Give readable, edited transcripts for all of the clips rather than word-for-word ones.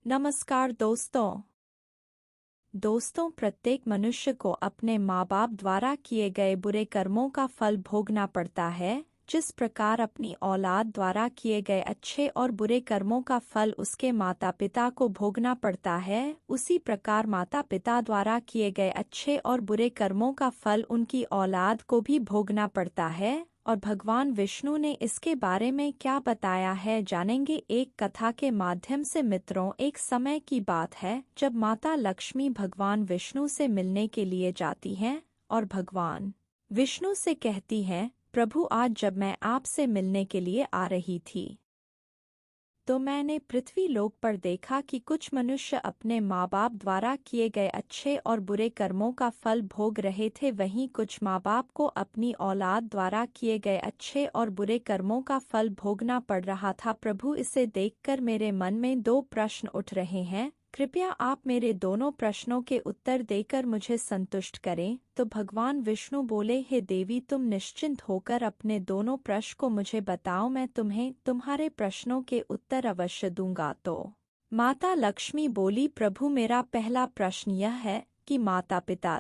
नमस्कार दोस्तों, प्रत्येक मनुष्य को अपने माँ बाप द्वारा किए गए बुरे कर्मों का फल भोगना पड़ता है। जिस प्रकार अपनी औलाद द्वारा किए गए अच्छे और बुरे कर्मों का फल उसके माता पिता को भोगना पड़ता है, उसी प्रकार माता पिता द्वारा किए गए अच्छे और बुरे कर्मों का फल उनकी औलाद को भी भोगना पड़ता है। और भगवान विष्णु ने इसके बारे में क्या बताया है जानेंगे एक कथा के माध्यम से। मित्रों, एक समय की बात है जब माता लक्ष्मी भगवान विष्णु से मिलने के लिए जाती हैं और भगवान विष्णु से कहती हैं, प्रभु, आज जब मैं आपसे मिलने के लिए आ रही थी तो मैंने पृथ्वी लोक पर देखा कि कुछ मनुष्य अपने माँ बाप द्वारा किए गए अच्छे और बुरे कर्मों का फल भोग रहे थे, वहीं कुछ माँ बाप को अपनी औलाद द्वारा किए गए अच्छे और बुरे कर्मों का फल भोगना पड़ रहा था। प्रभु, इसे देखकर मेरे मन में दो प्रश्न उठ रहे हैं, कृपया आप मेरे दोनों प्रश्नों के उत्तर देकर मुझे संतुष्ट करें। तो भगवान विष्णु बोले, हे देवी, तुम निश्चिंत होकर अपने दोनों प्रश्न को मुझे बताओ, मैं तुम्हें तुम्हारे प्रश्नों के उत्तर अवश्य दूंगा। तो माता लक्ष्मी बोली, प्रभु, मेरा पहला प्रश्न यह है कि माता पिता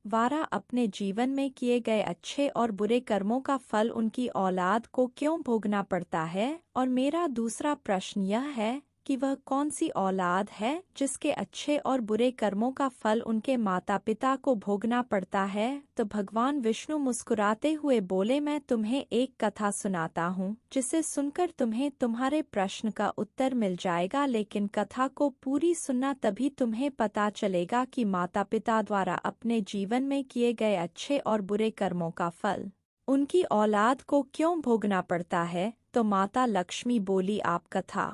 द्वारा अपने जीवन में किए गए अच्छे और बुरे कर्मों का फल उनकी औलाद को क्यों भोगना पड़ता है, और मेरा दूसरा प्रश्न यह है कि वह कौन सी औलाद है जिसके अच्छे और बुरे कर्मों का फल उनके माता पिता को भोगना पड़ता है। तो भगवान विष्णु मुस्कुराते हुए बोले, मैं तुम्हें एक कथा सुनाता हूँ जिसे सुनकर तुम्हें तुम्हारे प्रश्न का उत्तर मिल जाएगा, लेकिन कथा को पूरी सुनना, तभी तुम्हें पता चलेगा कि माता पिता द्वारा अपने जीवन में किए गए अच्छे और बुरे कर्मों का फल उनकी औलाद को क्यों भोगना पड़ता है। तो माता लक्ष्मी बोली, आप कथा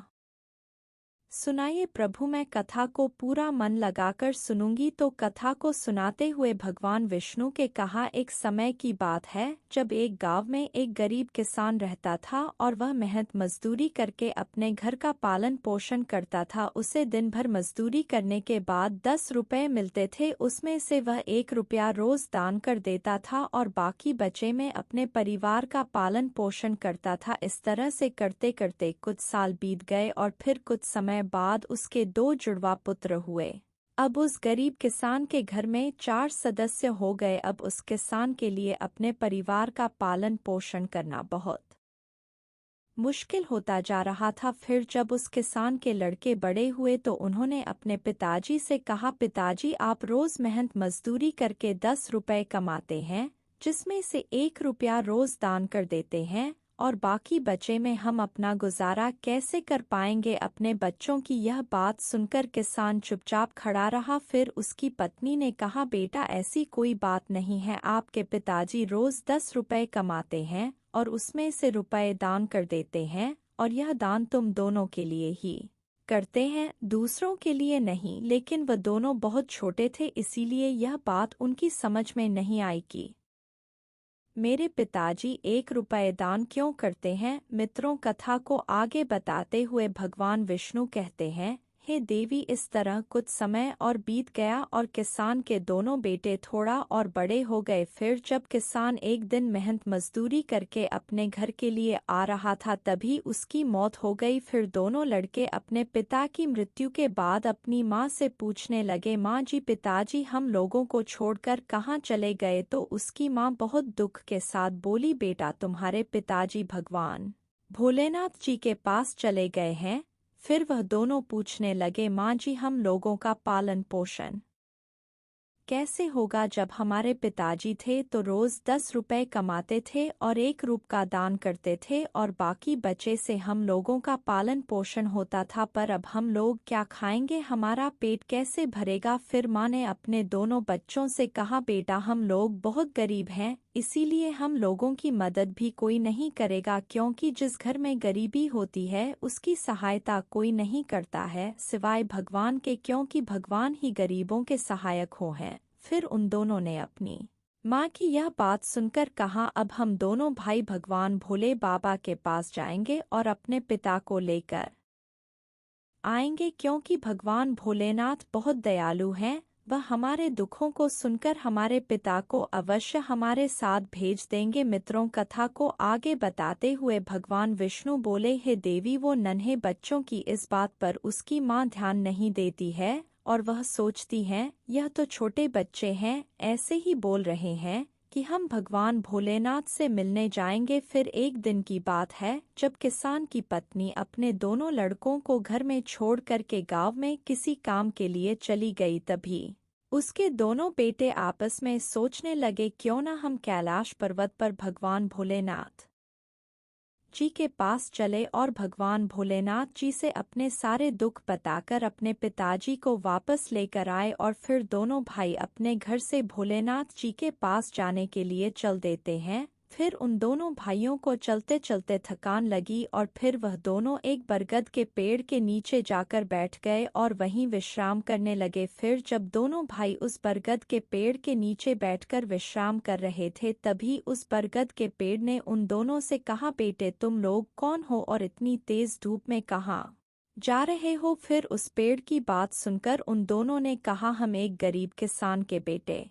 सुनाइए प्रभु, मैं कथा को पूरा मन लगाकर सुनूंगी। तो कथा को सुनाते हुए भगवान विष्णु के कहा, एक समय की बात है जब एक गांव में एक गरीब किसान रहता था और वह मेहनत मजदूरी करके अपने घर का पालन पोषण करता था। उसे दिन भर मजदूरी करने के बाद 10 रुपए मिलते थे, उसमें से वह 1 रुपया रोज दान कर देता था और बाकी बचे में अपने परिवार का पालन पोषण करता था। इस तरह से करते करते कुछ साल बीत गए और फिर कुछ समय बाद उसके 2 जुड़वा पुत्र हुए। अब उस गरीब किसान के घर में 4 सदस्य हो गए। अब उस किसान के लिए अपने परिवार का पालन पोषण करना बहुत मुश्किल होता जा रहा था। फिर जब उस किसान के लड़के बड़े हुए तो उन्होंने अपने पिताजी से कहा, पिताजी, आप रोज मेहनत मजदूरी करके 10 रुपए कमाते हैं, जिसमें से 1 रुपया रोज दान कर देते हैं और बाकी बचे में हम अपना गुजारा कैसे कर पाएंगे। अपने बच्चों की यह बात सुनकर किसान चुपचाप खड़ा रहा। फिर उसकी पत्नी ने कहा, बेटा, ऐसी कोई बात नहीं है, आपके पिताजी रोज 10 रुपए कमाते हैं और उसमें से रुपए दान कर देते हैं, और यह दान तुम दोनों के लिए ही करते हैं, दूसरों के लिए नहीं। लेकिन वह दोनों बहुत छोटे थे, इसीलिए यह बात उनकी समझ में नहीं आई कि मेरे पिताजी 1 रुपये दान क्यों करते हैं। मित्रों, कथा को आगे बताते हुए भगवान विष्णु कहते हैं, हे देवी, इस तरह कुछ समय और बीत गया और किसान के दोनों बेटे थोड़ा और बड़े हो गए। फिर जब किसान एक दिन मेहनत मजदूरी करके अपने घर के लिए आ रहा था, तभी उसकी मौत हो गई। फिर दोनों लड़के अपने पिता की मृत्यु के बाद अपनी माँ से पूछने लगे, माँ जी, पिताजी हम लोगों को छोड़कर कहाँ चले गए। तो उसकी माँ बहुत दुख के साथ बोली, बेटा, तुम्हारे पिताजी भगवान भोलेनाथ जी के पास चले गए हैं। फिर वह दोनों पूछने लगे, माँ जी, हम लोगों का पालन पोषण कैसे होगा। जब हमारे पिताजी थे तो रोज 10 रुपए कमाते थे और 1 रुपये का दान करते थे और बाकी बचे से हम लोगों का पालन पोषण होता था, पर अब हम लोग क्या खाएंगे, हमारा पेट कैसे भरेगा। फिर माँ ने अपने दोनों बच्चों से कहा, बेटा, हम लोग बहुत गरीब हैं, इसीलिए हम लोगों की मदद भी कोई नहीं करेगा, क्योंकि जिस घर में गरीबी होती है उसकी सहायता कोई नहीं करता है सिवाय भगवान के, क्योंकि भगवान ही गरीबों के सहायक हो हैं। फिर उन दोनों ने अपनी माँ की यह बात सुनकर कहा, अब हम दोनों भाई भगवान भोले बाबा के पास जाएंगे और अपने पिता को लेकर आएंगे, क्योंकि भगवान भोलेनाथ बहुत दयालु हैं, वह हमारे दुखों को सुनकर हमारे पिता को अवश्य हमारे साथ भेज देंगे। मित्रों, कथा को आगे बताते हुए भगवान विष्णु बोले, हे देवी, वो नन्हे बच्चों की इस बात पर उसकी माँ ध्यान नहीं देती है और वह सोचती है यह तो छोटे बच्चे हैं, ऐसे ही बोल रहे हैं कि हम भगवान भोलेनाथ से मिलने जाएंगे। फिर एक दिन की बात है जब किसान की पत्नी अपने दोनों लड़कों को घर में छोड़ करके गांव में किसी काम के लिए चली गई। तभी उसके दोनों बेटे आपस में सोचने लगे, क्यों न हम कैलाश पर्वत पर भगवान भोलेनाथ जी के पास चले और भगवान भोलेनाथ जी से अपने सारे दुख बताकर अपने पिताजी को वापस लेकर आए। और फिर दोनों भाई अपने घर से भोलेनाथ जी के पास जाने के लिए चल देते हैं। फिर उन दोनों भाइयों को चलते चलते थकान लगी और फिर वह दोनों एक बरगद के पेड़ के नीचे जाकर बैठ गए और वहीं विश्राम करने लगे। फिर जब दोनों भाई उस बरगद के पेड़ के नीचे बैठकर विश्राम कर रहे थे, तभी उस बरगद के पेड़ ने उन दोनों से कहा, बेटे, तुम लोग कौन हो और इतनी तेज धूप में कहाँ जा रहे हो? फिर उस पेड़ की बात सुनकर उन दोनों ने कहा, हम एक गरीब किसान के बेटे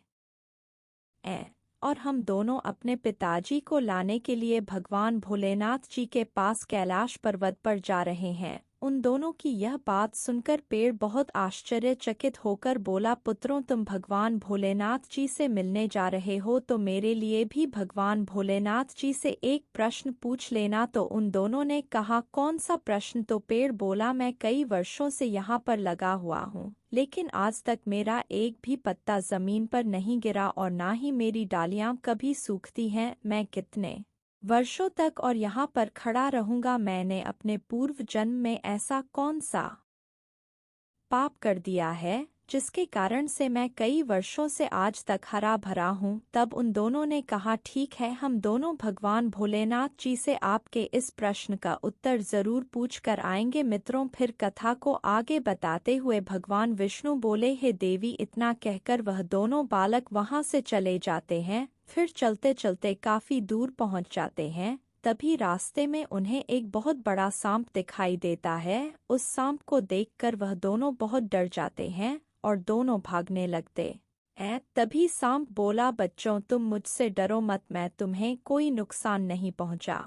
हैं और हम दोनों अपने पिताजी को लाने के लिए भगवान भोलेनाथ जी के पास कैलाश पर्वत पर जा रहे हैं। उन दोनों की यह बात सुनकर पेड़ बहुत आश्चर्यचकित होकर बोला, पुत्रों, तुम भगवान भोलेनाथ जी से मिलने जा रहे हो तो मेरे लिए भी भगवान भोलेनाथ जी से एक प्रश्न पूछ लेना। तो उन दोनों ने कहा, कौन सा प्रश्न? तो पेड़ बोला, मैं कई वर्षों से यहाँ पर लगा हुआ हूँ, लेकिन आज तक मेरा एक भी पत्ता जमीन पर नहीं गिरा और ना ही मेरी डालियां कभी सूखती हैं। मैं कितने वर्षों तक और यहाँ पर खड़ा रहूंगा? मैंने अपने पूर्व जन्म में ऐसा कौन सा पाप कर दिया है जिसके कारण से मैं कई वर्षों से आज तक हरा भरा हूँ? तब उन दोनों ने कहा, ठीक है, हम दोनों भगवान भोलेनाथ जी से आपके इस प्रश्न का उत्तर जरूर पूछ कर आएंगे। मित्रों, फिर कथा को आगे बताते हुए भगवान विष्णु बोले, हे देवी, इतना कहकर वह दोनों बालक वहां से चले जाते हैं। फिर चलते चलते काफी दूर पहुंच जाते हैं। तभी रास्ते में उन्हें एक बहुत बड़ा सांप दिखाई देता है। उस सांप को देखकर वह दोनों बहुत डर जाते हैं और दोनों भागने लगते हैं। तभी सांप बोला, बच्चों, तुम मुझसे डरो मत, मैं तुम्हें कोई नुकसान नहीं पहुंचा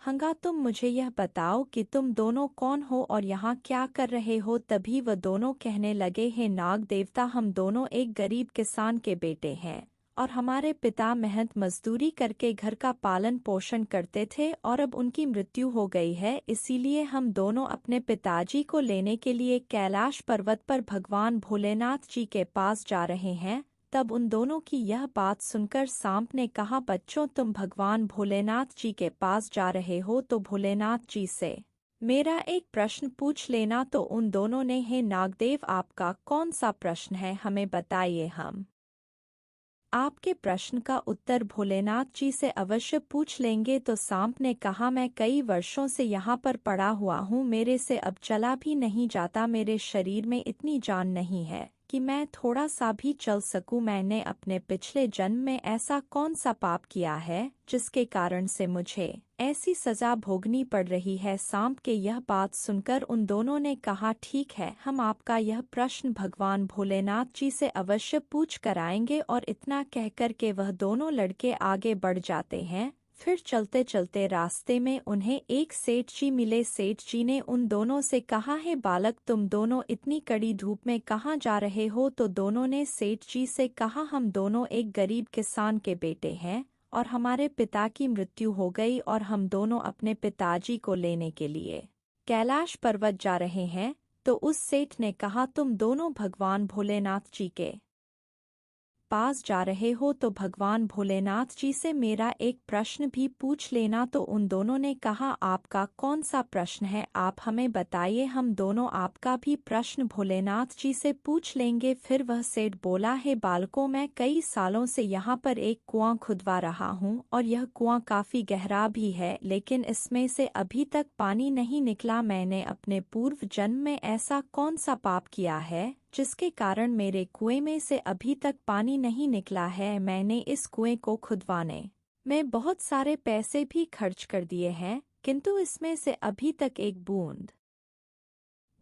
हंगा। तुम मुझे यह बताओ कि तुम दोनों कौन हो और यहाँ क्या कर रहे हो? तभी वह दोनों कहने लगे, हे नाग देवता, हम दोनों एक गरीब किसान के बेटे हैं और हमारे पिता मेहनत मजदूरी करके घर का पालन पोषण करते थे और अब उनकी मृत्यु हो गई है। इसीलिए हम दोनों अपने पिताजी को लेने के लिए कैलाश पर्वत पर भगवान भोलेनाथ जी के पास जा रहे हैं। तब उन दोनों की यह बात सुनकर सांप ने कहा, बच्चों, तुम भगवान भोलेनाथ जी के पास जा रहे हो तो भोलेनाथ जी से मेरा एक प्रश्न पूछ लेना। तो उन दोनों ने, हे नागदेव, आपका कौन सा प्रश्न है, हमें बताइए, हम आपके प्रश्न का उत्तर भोलेनाथ जी से अवश्य पूछ लेंगे। तो सांप ने कहा, मैं कई वर्षों से यहाँ पर पड़ा हुआ हूँ, मेरे से अब चला भी नहीं जाता, मेरे शरीर में इतनी जान नहीं है कि मैं थोड़ा सा भी चल सकूं। मैंने अपने पिछले जन्म में ऐसा कौन सा पाप किया है जिसके कारण से मुझे ऐसी सजा भोगनी पड़ रही है? सांप के यह बात सुनकर उन दोनों ने कहा, ठीक है, हम आपका यह प्रश्न भगवान भोलेनाथ जी से अवश्य पूछ कर आएंगे। और इतना कहकर के वह दोनों लड़के आगे बढ़ जाते हैं। फिर चलते चलते रास्ते में उन्हें एक सेठ जी मिले। सेठ जी ने उन दोनों से कहा, है बालक, तुम दोनों इतनी कड़ी धूप में कहाँ जा रहे हो? तो दोनों ने सेठ जी से कहा, हम दोनों एक गरीब किसान के बेटे हैं और हमारे पिता की मृत्यु हो गई और हम दोनों अपने पिताजी को लेने के लिए कैलाश पर्वत जा रहे हैं। तो उस सेठ ने कहा, तुम दोनों भगवान भोलेनाथ जी के पास जा रहे हो तो भगवान भोलेनाथ जी से मेरा एक प्रश्न भी पूछ लेना। तो उन दोनों ने कहा, आपका कौन सा प्रश्न है, आप हमें बताइए, हम दोनों आपका भी प्रश्न भोलेनाथ जी से पूछ लेंगे। फिर वह सेठ बोला, है बालकों, मैं कई सालों से यहाँ पर एक कुआं खुदवा रहा हूँ और यह कुआं काफी गहरा भी है, लेकिन इसमें से अभी तक पानी नहीं निकला। मैंने अपने पूर्व जन्म में ऐसा कौन सा पाप किया है जिसके कारण मेरे कुएं में से अभी तक पानी नहीं निकला है? मैंने इस कुएं को खुदवाने में बहुत सारे पैसे भी खर्च कर दिए हैं, किंतु इसमें से अभी तक एक बूंद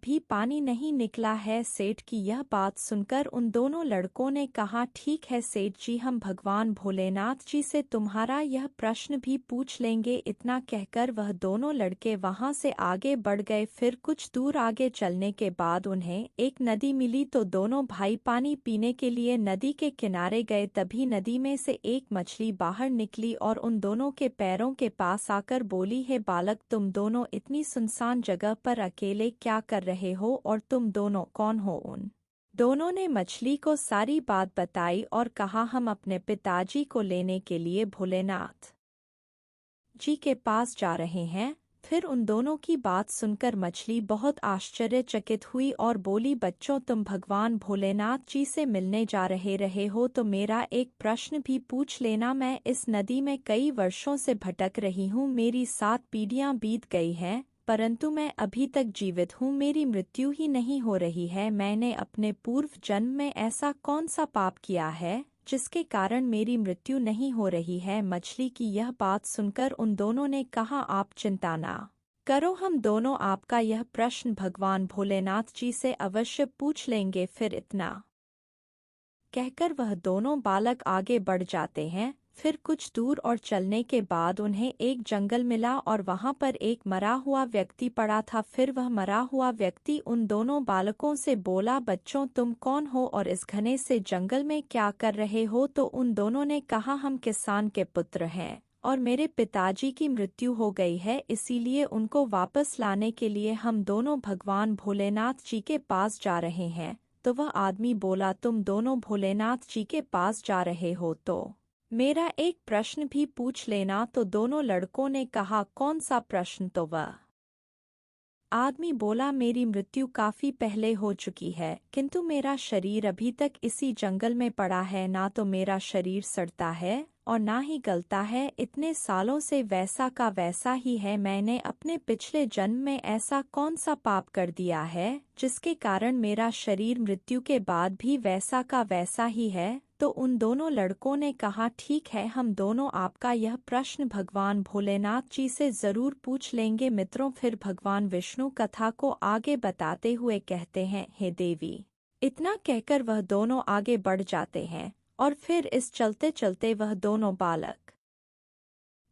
भी पानी नहीं निकला है। सेठ की यह बात सुनकर उन दोनों लड़कों ने कहा, ठीक है सेठ जी, हम भगवान भोलेनाथ जी से तुम्हारा यह प्रश्न भी पूछ लेंगे। इतना कहकर वह दोनों लड़के वहां से आगे बढ़ गए। फिर कुछ दूर आगे चलने के बाद उन्हें एक नदी मिली, तो दोनों भाई पानी पीने के लिए नदी के किनारे गए। तभी नदी में से एक मछली बाहर निकली और उन दोनों के पैरों के पास आकर बोली, हे बालक, तुम दोनों इतनी सुनसान जगह पर अकेले क्या कर रहे हो और तुम दोनों कौन हो? उन दोनों ने मछली को सारी बात बताई और कहा, हम अपने पिताजी को लेने के लिए भोलेनाथ जी के पास जा रहे हैं। फिर उन दोनों की बात सुनकर मछली बहुत आश्चर्यचकित हुई और बोली, बच्चों, तुम भगवान भोलेनाथ जी से मिलने जा रहे हो तो मेरा एक प्रश्न भी पूछ लेना। मैं इस नदी में कई वर्षों से भटक रही हूँ, मेरी 7 पीढ़ियाँ बीत गई हैं, परंतु मैं अभी तक जीवित हूँ, मेरी मृत्यु ही नहीं हो रही है। मैंने अपने पूर्व जन्म में ऐसा कौन सा पाप किया है जिसके कारण मेरी मृत्यु नहीं हो रही है? मछली की यह बात सुनकर उन दोनों ने कहा, आप चिंता ना करो, हम दोनों आपका यह प्रश्न भगवान भोलेनाथ जी से अवश्य पूछ लेंगे। फिर इतना कहकर वह दोनों बालक आगे बढ़ जाते हैं। फिर कुछ दूर और चलने के बाद उन्हें एक जंगल मिला और वहां पर एक मरा हुआ व्यक्ति पड़ा था। फिर वह मरा हुआ व्यक्ति उन दोनों बालकों से बोला, बच्चों, तुम कौन हो और इस घने से जंगल में क्या कर रहे हो? तो उन दोनों ने कहा, हम किसान के पुत्र हैं और मेरे पिताजी की मृत्यु हो गई है, इसीलिए उनको वापस लाने के लिए हम दोनों भगवान भोलेनाथ जी के पास जा रहे हैं। तो वह आदमी बोला, तुम दोनों भोलेनाथ जी के पास जा रहे हो तो मेरा एक प्रश्न भी पूछ लेना। तो दोनों लड़कों ने कहा, कौन सा प्रश्न? तो वह आदमी बोला, मेरी मृत्यु काफी पहले हो चुकी है, किंतु मेरा शरीर अभी तक इसी जंगल में पड़ा है। ना तो मेरा शरीर सड़ता है और ना ही गलता है, इतने सालों से वैसा का वैसा ही है। मैंने अपने पिछले जन्म में ऐसा कौन सा पाप कर दिया है जिसके कारण मेरा शरीर मृत्यु के बाद भी वैसा का वैसा ही है? तो उन दोनों लड़कों ने कहा, ठीक है, हम दोनों आपका यह प्रश्न भगवान भोलेनाथ जी से जरूर पूछ लेंगे। मित्रों, फिर भगवान विष्णु कथा को आगे बताते हुए कहते हैं, हे देवी। इतना कहकर वह दोनों आगे बढ़ जाते हैं और फिर इस चलते चलते वह दोनों बालक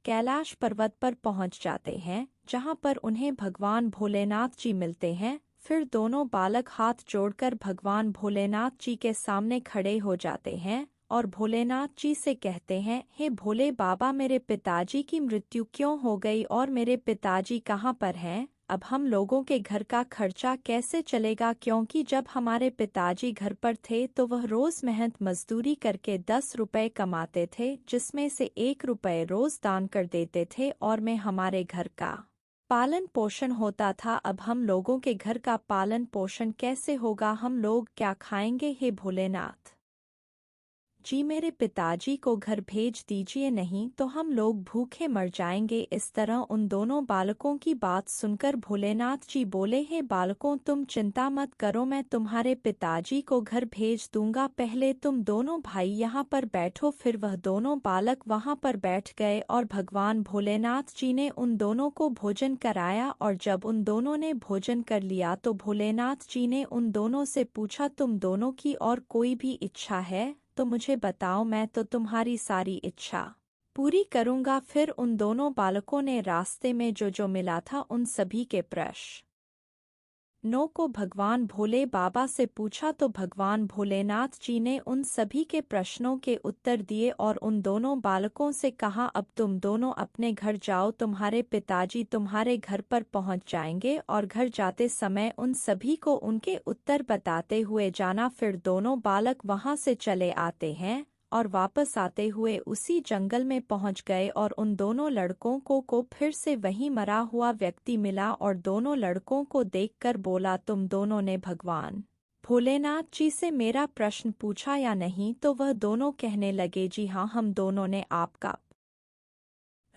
कैलाश पर्वत पर पहुंच जाते हैं, जहां पर उन्हें भगवान भोलेनाथ जी मिलते हैं। फिर दोनों बालक हाथ जोड़कर भगवान भोलेनाथ जी के सामने खड़े हो जाते हैं और भोलेनाथ जी से कहते हैं, हे भोले बाबा, मेरे पिताजी की मृत्यु क्यों हो गई और मेरे पिताजी कहाँ पर हैं? अब हम लोगों के घर का खर्चा कैसे चलेगा? क्योंकि जब हमारे पिताजी घर पर थे तो वह रोज मेहनत मजदूरी करके 10 रुपए कमाते थे, जिसमें से 1 रुपए रोज दान कर देते थे और में हमारे घर का पालन पोषण होता था। अब हम लोगों के घर का पालन पोषण कैसे होगा? हम लोग क्या खाएंगे? हे भोलेनाथ जी, मेरे पिताजी को घर भेज दीजिए, नहीं तो हम लोग भूखे मर जाएंगे। इस तरह उन दोनों बालकों की बात सुनकर भोलेनाथ जी बोले, हे बालकों, तुम चिंता मत करो, मैं तुम्हारे पिताजी को घर भेज दूंगा, पहले तुम दोनों भाई यहाँ पर बैठो। फिर वह दोनों बालक वहाँ पर बैठ गए और भगवान भोलेनाथ जी ने उन दोनों को भोजन कराया। और जब उन दोनों ने भोजन कर लिया तो भोलेनाथ जी ने उन दोनों से पूछा, तुम दोनों की और कोई भी इच्छा है तो मुझे बताओ, मैं तो तुम्हारी सारी इच्छा पूरी करूंगा। फिर उन दोनों बालकों ने रास्ते में जो जो मिला था उन सभी के प्रश्नों को भगवान भोले बाबा से पूछा, तो भगवान भोलेनाथ जी ने उन सभी के प्रश्नों के उत्तर दिए और उन दोनों बालकों से कहा, अब तुम दोनों अपने घर जाओ, तुम्हारे पिताजी तुम्हारे घर पर पहुंच जाएंगे और घर जाते समय उन सभी को उनके उत्तर बताते हुए जाना। फिर दोनों बालक वहां से चले आते हैं और वापस आते हुए उसी जंगल में पहुंच गए और उन दोनों लड़कों को फिर से वही मरा हुआ व्यक्ति मिला और दोनों लड़कों को देखकर बोला, तुम दोनों ने भगवान भोलेनाथ जी से मेरा प्रश्न पूछा या नहीं? तो वह दोनों कहने लगे, जी हाँ, हम दोनों ने आपका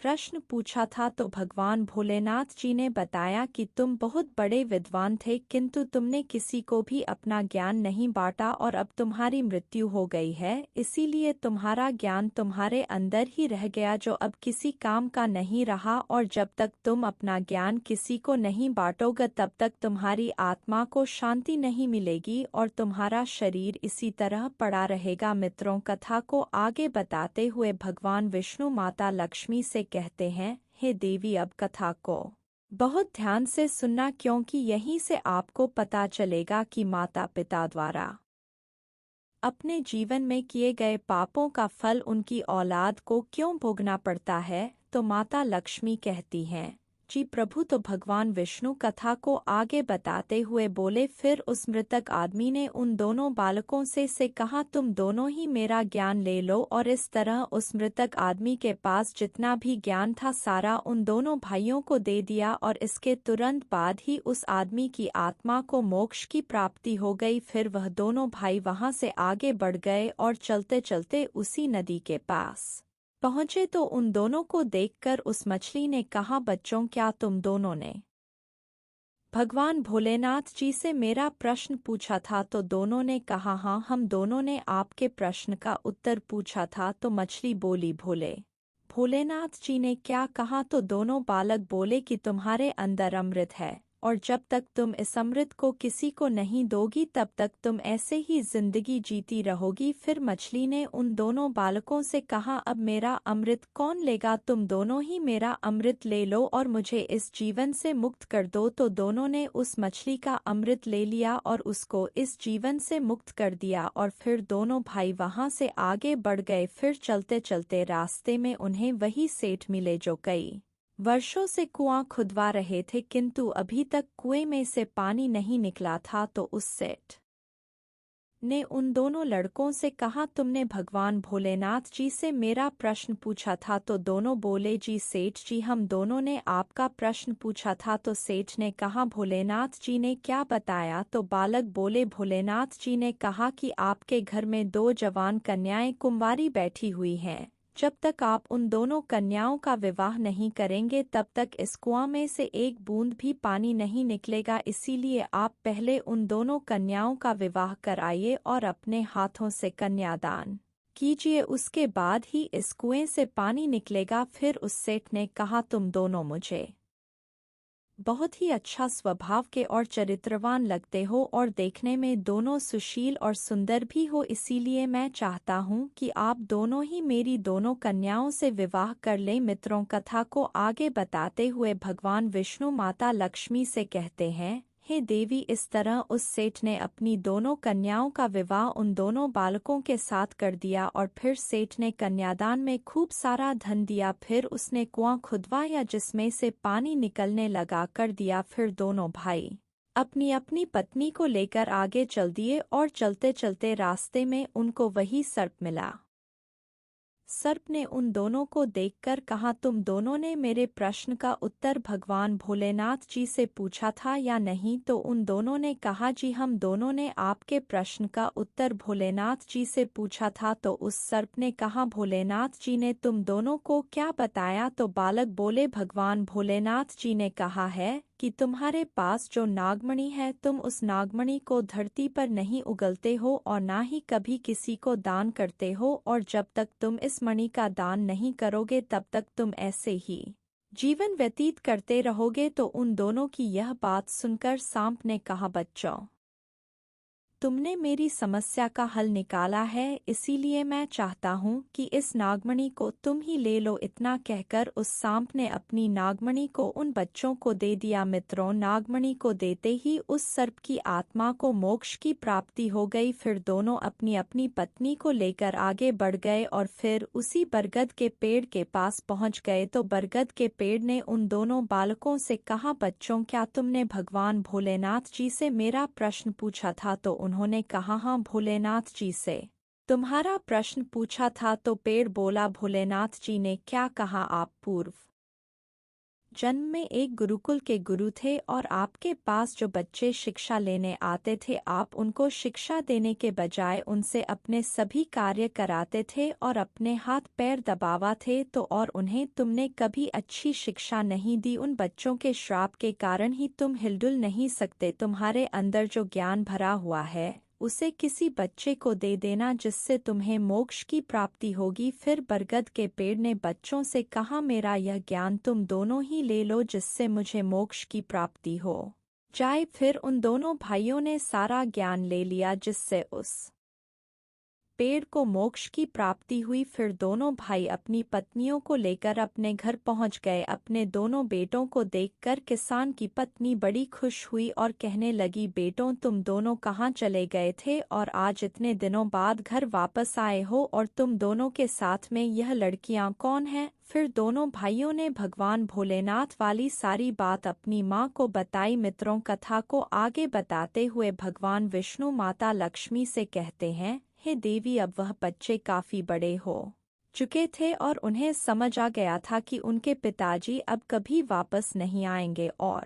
प्रश्न पूछा था तो भगवान भोलेनाथ जी ने बताया कि तुम बहुत बड़े विद्वान थे, किंतु तुमने किसी को भी अपना ज्ञान नहीं बांटा और अब तुम्हारी मृत्यु हो गई है, इसीलिए तुम्हारा ज्ञान तुम्हारे अंदर ही रह गया जो अब किसी काम का नहीं रहा। और जब तक तुम अपना ज्ञान किसी को नहीं बांटोगे तब तक तुम्हारी आत्मा को शांति नहीं मिलेगी और तुम्हारा शरीर इसी तरह पड़ा रहेगा। मित्रों, कथा को आगे बताते हुए भगवान विष्णु माता लक्ष्मी से कहते हैं, हे देवी, अब कथा को बहुत ध्यान से सुनना, क्योंकि यहीं से आपको पता चलेगा कि माता पिता द्वारा अपने जीवन में किए गए पापों का फल उनकी औलाद को क्यों भोगना पड़ता है। तो माता लक्ष्मी कहती हैं, जी प्रभु। तो भगवान विष्णु कथा को आगे बताते हुए बोले, फिर उस मृतक आदमी ने उन दोनों बालकों से कहा, तुम दोनों ही मेरा ज्ञान ले लो। और इस तरह उस मृतक आदमी के पास जितना भी ज्ञान था सारा उन दोनों भाइयों को दे दिया और इसके तुरंत बाद ही उस आदमी की आत्मा को मोक्ष की प्राप्ति हो गई। फिर वह दोनों भाई वहां से आगे बढ़ गए और चलते चलते उसी नदी के पास पहुंचे तो उन दोनों को देखकर उस मछली ने कहा, बच्चों, क्या तुम दोनों ने भगवान भोलेनाथ जी से मेरा प्रश्न पूछा था। तो दोनों ने कहा, हाँ, हम दोनों ने आपके प्रश्न का उत्तर पूछा था। तो मछली बोली, भोलेनाथ जी ने क्या कहा। तो दोनों बालक बोले कि तुम्हारे अंदर अमृत है और जब तक तुम इस अमृत को किसी को नहीं दोगी तब तक तुम ऐसे ही जिंदगी जीती रहोगी। फिर मछली ने उन दोनों बालकों से कहा, अब मेरा अमृत कौन लेगा, तुम दोनों ही मेरा अमृत ले लो और मुझे इस जीवन से मुक्त कर दो। तो दोनों ने उस मछली का अमृत ले लिया और उसको इस जीवन से मुक्त कर दिया और फिर दोनों भाई वहां से आगे बढ़ गए। फिर चलते चलते रास्ते में उन्हें वही सेठ मिले जो कई वर्षों से कुआं खुदवा रहे थे, किंतु अभी तक कुएं में से पानी नहीं निकला था। तो उस सेठ ने उन दोनों लड़कों से कहा, तुमने भगवान भोलेनाथ जी से मेरा प्रश्न पूछा था। तो दोनों बोले, जी सेठ जी, हम दोनों ने आपका प्रश्न पूछा था। तो सेठ ने कहा, भोलेनाथ जी ने क्या बताया। तो बालक बोले, भोलेनाथ जी ने कहा कि आपके घर में 2 जवान कन्याएं कुंवारी बैठी हुई हैं, जब तक आप उन दोनों कन्याओं का विवाह नहीं करेंगे तब तक इस कुआं में से एक बूंद भी पानी नहीं निकलेगा। इसीलिए आप पहले उन दोनों कन्याओं का विवाह कराइए और अपने हाथों से कन्यादान कीजिए, उसके बाद ही इस कुएं से पानी निकलेगा। फिर उस सेठ ने कहा, तुम दोनों मुझे बहुत ही अच्छा स्वभाव के और चरित्रवान लगते हो और देखने में दोनों सुशील और सुंदर भी हो, इसीलिए मैं चाहता हूँ कि आप दोनों ही मेरी दोनों कन्याओं से विवाह कर लें। मित्रों, कथा को आगे बताते हुए भगवान विष्णु माता लक्ष्मी से कहते हैं, हे देवी, इस तरह उस सेठ ने अपनी दोनों कन्याओं का विवाह उन दोनों बालकों के साथ कर दिया और फिर सेठ ने कन्यादान में खूब सारा धन दिया। फिर उसने कुआं खुदवाया जिसमें से पानी निकलने लगा कर दिया। फिर दोनों भाई अपनी अपनी पत्नी को लेकर आगे चल दिए और चलते चलते रास्ते में उनको वही सर्प मिला। सर्प ने उन दोनों को देखकर कहा, तुम दोनों ने मेरे प्रश्न का उत्तर भगवान भोलेनाथ जी से पूछा था या नहीं। तो उन दोनों ने कहा, जी हम दोनों ने आपके प्रश्न का उत्तर भोलेनाथ जी से पूछा था। तो उस सर्प ने कहा, भोलेनाथ जी ने तुम दोनों को क्या बताया। तो बालक बोले, भगवान भोलेनाथ जी ने कहा है कि तुम्हारे पास जो नागमणि है तुम उस नागमणि को धरती पर नहीं उगलते हो और ना ही कभी किसी को दान करते हो, और जब तक तुम इस मणि का दान नहीं करोगे तब तक तुम ऐसे ही जीवन व्यतीत करते रहोगे। तो उन दोनों की यह बात सुनकर सांप ने कहा, बच्चों, तुमने मेरी समस्या का हल निकाला है, इसीलिए मैं चाहता हूँ कि इस नागमणि को तुम ही ले लो। इतना कहकर उस सांप ने अपनी नागमणि को उन बच्चों को दे दिया। मित्रों, नागमणि को देते ही उस सर्प की आत्मा को मोक्ष की प्राप्ति हो गई। फिर दोनों अपनी अपनी पत्नी को लेकर आगे बढ़ गए और फिर उसी बरगद के पेड़ के पास पहुँच गए। तो बरगद के पेड़ ने उन दोनों बालकों से कहा, बच्चों, क्या तुमने भगवान भोलेनाथ जी से मेरा प्रश्न पूछा था। तो उन्होंने कहा, हाँ, भोलेनाथ जी से तुम्हारा प्रश्न पूछा था। तो पेड़ बोला, भोलेनाथ जी ने क्या कहा, आप पूर्व जन्म में एक गुरुकुल के गुरु थे और आपके पास जो बच्चे शिक्षा लेने आते थे आप उनको शिक्षा देने के बजाय उनसे अपने सभी कार्य कराते थे और अपने हाथ पैर दबावा थे तो और उन्हें तुमने कभी अच्छी शिक्षा नहीं दी। उन बच्चों के श्राप के कारण ही तुम हिलडुल नहीं सकते। तुम्हारे अंदर जो ज्ञान भरा हुआ है उसे किसी बच्चे को दे देना जिससे तुम्हें मोक्ष की प्राप्ति होगी। फिर बरगद के पेड़ ने बच्चों से कहा मेरा यह ज्ञान तुम दोनों ही ले लो जिससे मुझे मोक्ष की प्राप्ति हो जाए। फिर उन दोनों भाइयों ने सारा ज्ञान ले लिया जिससे उस पेड़ को मोक्ष की प्राप्ति हुई। फिर दोनों भाई अपनी पत्नियों को लेकर अपने घर पहुंच गए। अपने दोनों बेटों को देखकर किसान की पत्नी बड़ी खुश हुई और कहने लगी बेटों तुम दोनों कहाँ चले गए थे और आज इतने दिनों बाद घर वापस आए हो और तुम दोनों के साथ में यह लड़कियां कौन हैं? फिर दोनों भाइयों ने भगवान भोलेनाथ वाली सारी बात अपनी माँ को बताई। मित्रों, कथा को आगे बताते हुए भगवान विष्णु माता लक्ष्मी से कहते हैं हे देवी अब वह बच्चे काफी बड़े हो चुके थे और उन्हें समझ आ गया था कि उनके पिताजी अब कभी वापस नहीं आएंगे और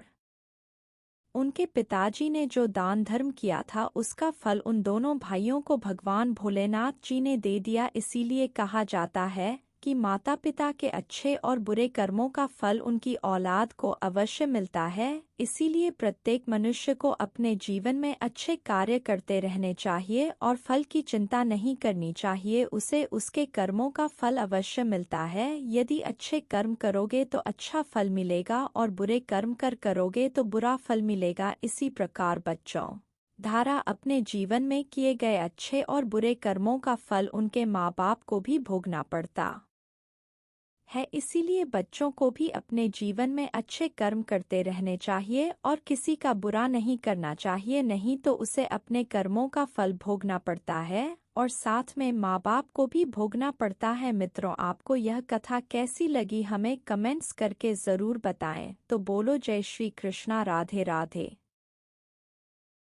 उनके पिताजी ने जो दान धर्म किया था उसका फल उन दोनों भाइयों को भगवान भोलेनाथ जी ने दे दिया। इसीलिए कहा जाता है कि माता पिता के अच्छे और बुरे कर्मों का फल उनकी औलाद को अवश्य मिलता है। इसीलिए प्रत्येक मनुष्य को अपने जीवन में अच्छे कार्य करते रहने चाहिए और फल की चिंता नहीं करनी चाहिए। उसे उसके कर्मों का फल अवश्य मिलता है। यदि अच्छे कर्म करोगे तो अच्छा फल मिलेगा और बुरे कर्म करोगे तो बुरा फल मिलेगा। इसी प्रकार बच्चों धारा अपने जीवन में किए गए अच्छे और बुरे कर्मों का फल उनके माँ बाप को भी भोगना पड़ता है। इसीलिए बच्चों को भी अपने जीवन में अच्छे कर्म करते रहने चाहिए और किसी का बुरा नहीं करना चाहिए, नहीं तो उसे अपने कर्मों का फल भोगना पड़ता है और साथ में माँ बाप को भी भोगना पड़ता है। मित्रों, आपको यह कथा कैसी लगी हमें कमेंट्स करके ज़रूर बताएं। तो बोलो जय श्री कृष्णा, राधे राधे।